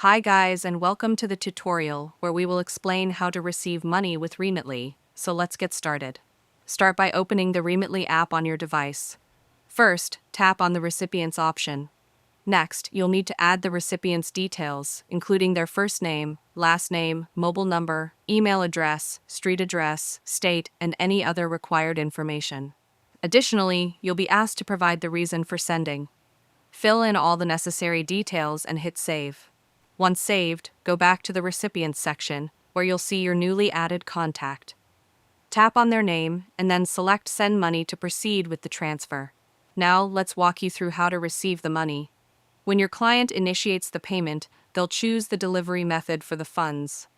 Hi guys, and welcome to the tutorial where we will explain how to receive money with Remitly. So let's get started. Start by opening the Remitly app on your device. First, tap on the recipient's option. Next, you'll need to add the recipient's details, including their first name, last name, mobile number, email address, street address, state, and any other required information. Additionally, you'll be asked to provide the reason for sending. Fill in all the necessary details and hit save. Once saved, go back to the Recipients section, where you'll see your newly added contact. Tap on their name, and then select Send Money to proceed with the transfer. Now, let's walk you through how to receive the money. When your client initiates the payment, they'll choose the delivery method for the funds.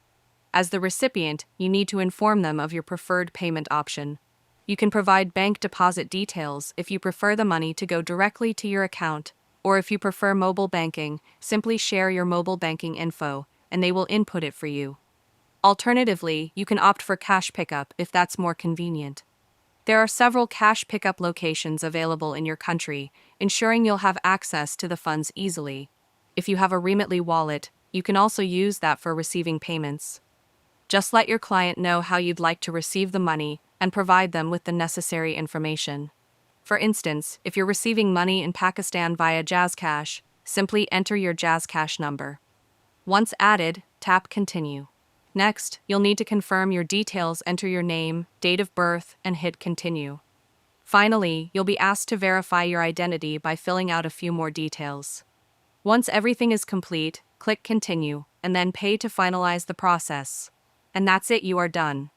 As the recipient, you need to inform them of your preferred payment option. You can provide bank deposit details if you prefer the money to go directly to your account, or if you prefer mobile banking, simply share your mobile banking info, and they will input it for you. Alternatively, you can opt for cash pickup if that's more convenient. There are several cash pickup locations available in your country, ensuring you'll have access to the funds easily. If you have a Remitly wallet, you can also use that for receiving payments. Just let your client know how you'd like to receive the money and provide them with the necessary information. For instance, if you're receiving money in Pakistan via JazzCash, simply enter your JazzCash number. Once added, tap Continue. Next, you'll need to confirm your details, enter your name, date of birth, and hit Continue. Finally, you'll be asked to verify your identity by filling out a few more details. Once everything is complete, click Continue, and then Pay to finalize the process. And that's it, you are done.